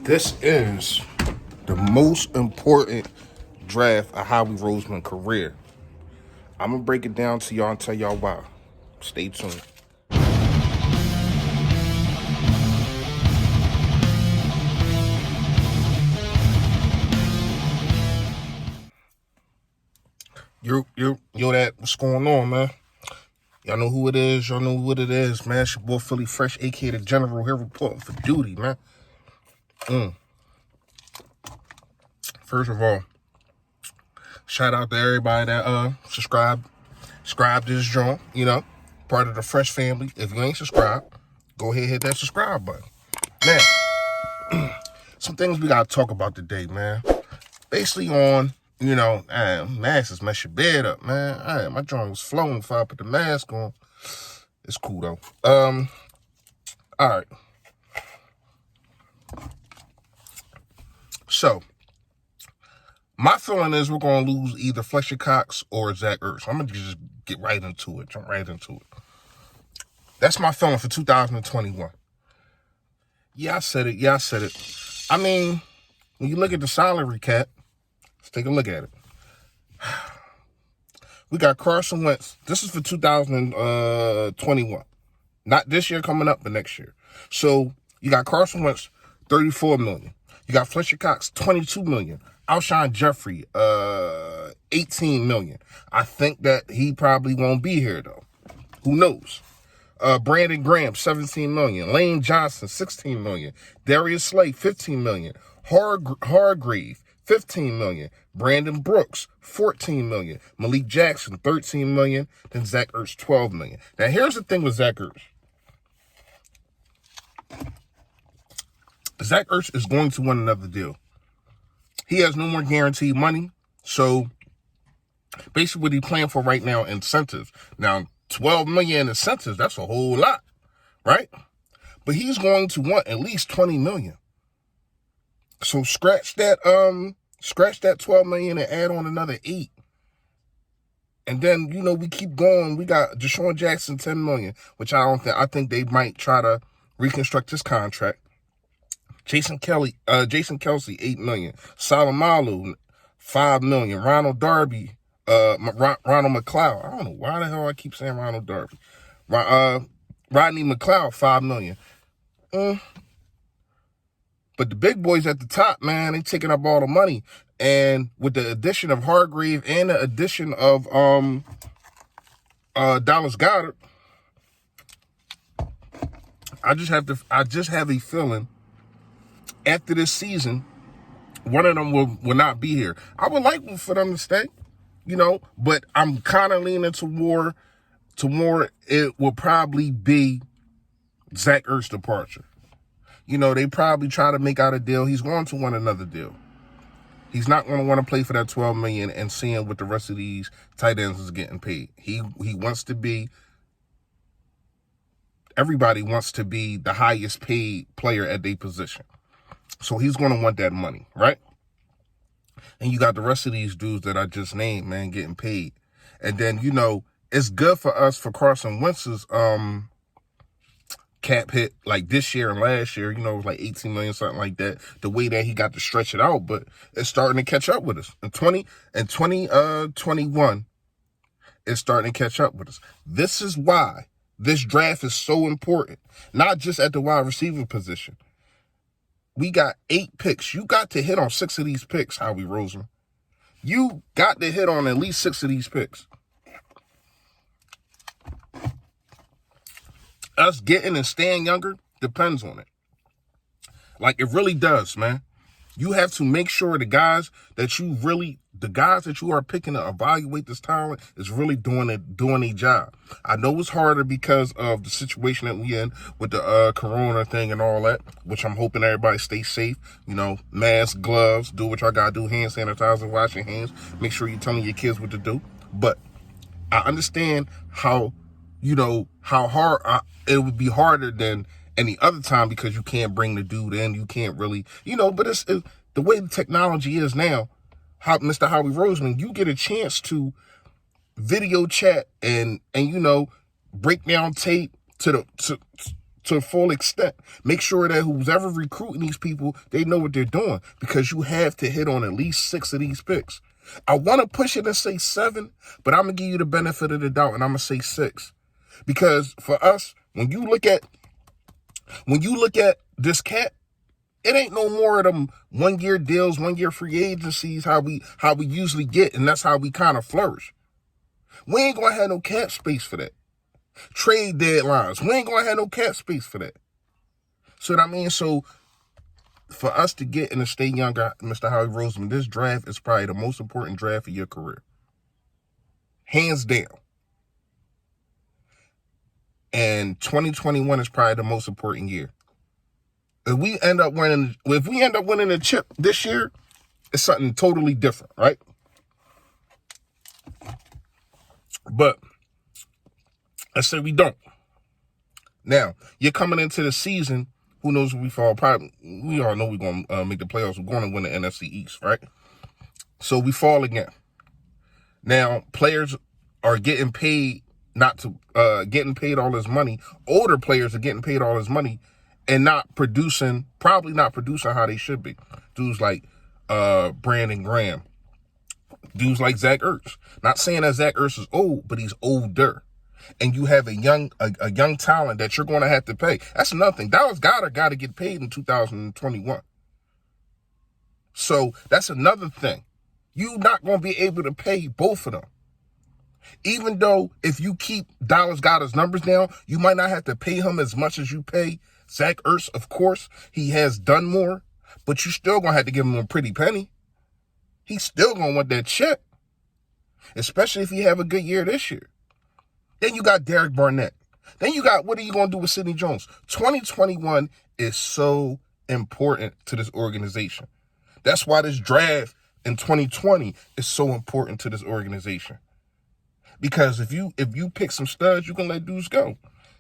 This is the most important draft of Howie Roseman's career. I'm going to break it down to y'all and tell y'all why. Stay tuned. Yo, that, what's going on, man? Y'all know who it is. Y'all know what it is, man. It's your boy Philly Fresh, a.k.a. the General, here reporting for duty, man. First of all, shout out to everybody that subscribe to this joint, part of the Fresh family. If you ain't subscribed, go ahead and hit that subscribe button. Now, some things we gotta talk about today, man. Basically on, masks mess your bed up, man. My joint was flowing before I put the mask on. It's cool though. All right. So, my feeling is we're gonna lose either Fletcher Cox or Zach Ertz. I'm gonna just get right into it. Jump right into it. That's my feeling for 2021. Yeah, I said it. I mean, when you look at the salary cap, let's take a look at it. We got Carson Wentz. This is for 2021. Not this year coming up, but next year. So you got Carson Wentz, $34 million. You got Fletcher Cox, $22 million. Alshon Jeffrey, $18 million. I think that he probably won't be here though. Who knows? Brandon Graham, $17 million. Lane Johnson, $16 million. Darius Slay, $15 million. Hargrave, $15 million. Brandon Brooks, $14 million. Malik Jackson, $13 million. Then Zach Ertz, $12 million. Now, here's the thing with Zach Ertz. Zach Ertz is going to win another deal. He has no more guaranteed money. So, basically what he's playing for right now, incentives. Now, $12 million in incentives, that's a whole lot, right? But he's going to want at least $20 million. So scratch that $12 million and add on another $8 million. And then, we keep going. We got Deshaun Jackson, $10 million, which I think they might try to reconstruct his contract. Jason Kelsey, $8 million. Salomalu, $5 million. Ronald Darby, Ronald McLeod. I don't know why the hell I keep saying Ronald Darby. Rodney McLeod, $5 million. But the big boys at the top, man, they taking up all the money. And with the addition of Hargrave and the addition of Dallas Goedert, I just have a feeling after this season, one of them will not be here. I would like for them to stay, but I'm kind of leaning to more it will probably be Zach Ertz's departure. They probably try to make out a deal. He's going to want another deal. He's not going to want to play for that $12 million and seeing what the rest of these tight ends is getting paid. He wants to be, everybody wants to be the highest paid player at their position. So he's going to want that money, right? And you got the rest of these dudes that I just named, man, getting paid. And then, it's good for us for Carson Wentz's cap hit like this year and last year, it was like 18 million, something like that, the way that he got to stretch it out, but it's starting to catch up with us. In 2021, it's starting to catch up with us. This is why this draft is so important, not just at the wide receiver position. We got 8 picks. You got to hit on 6 of these picks, Howie Roseman. You got to hit on at least 6 of these picks. Us getting and staying younger depends on it. Like, it really does, man. You have to make sure the guys that you are picking to evaluate this talent is really doing a job. I know it's harder because of the situation that we in with the corona thing and all that, which I'm hoping everybody stay safe. Mask, gloves, do what y'all gotta do, hand sanitizer, wash your hands, make sure you're telling your kids what to do. But I understand how hard it would be harder than any other time because you can't bring the dude in, you can't really, but it's the way the technology is now. Mr. Howie Roseman, you get a chance to video chat and break down tape to to full extent. Make sure that who's ever recruiting these people, they know what they're doing, because you have to hit on at least 6 of these picks. I want to push it and say 7, but I'm going to give you the benefit of the doubt, and I'm going to say 6. Because for us, when you look at this cat, it ain't no more of them 1-year deals, 1-year free agencies, how we usually get, and that's how we kind of flourish. We ain't going to have no cap space for that. Trade deadlines, we ain't going to have no cap space for that. So what I mean, so for us to get and to stay younger, Mr. Howie Roseman, this draft is probably the most important draft of your career. Hands down. And 2021 is probably the most important year. If we end up winning a chip this year, it's something totally different, right? But let's say we don't. Now, you're coming into the season, who knows if we fall? Probably, we all know we're going to make the playoffs. We're going to win the NFC East, right? So we fall again. Now, players are getting paid getting paid all this money. Older players are getting paid all this money and probably not producing how they should be. Dudes like Brandon Graham. Dudes like Zach Ertz. Not saying that Zach Ertz is old, but he's older. And you have a young talent that you're going to have to pay. That's another thing. Dallas Goedert got to get paid in 2021. So that's another thing. You're not going to be able to pay both of them. Even though if you keep Dallas Goedert's numbers down, you might not have to pay him as much as you pay Zach Ertz. Of course, he has done more, but you still going to have to give him a pretty penny. He's still going to want that check, especially if he have a good year this year. Then you got Derek Barnett. Then you got, what are you going to do with Sidney Jones? 2021 is so important to this organization. That's why this draft in 2020 is so important to this organization. Because if you pick some studs, you can let dudes go.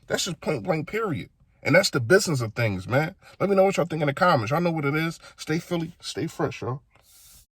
That's just point blank, period. And that's the business of things, man. Let me know what y'all think in the comments. Y'all know what it is. Stay Philly, stay fresh, y'all.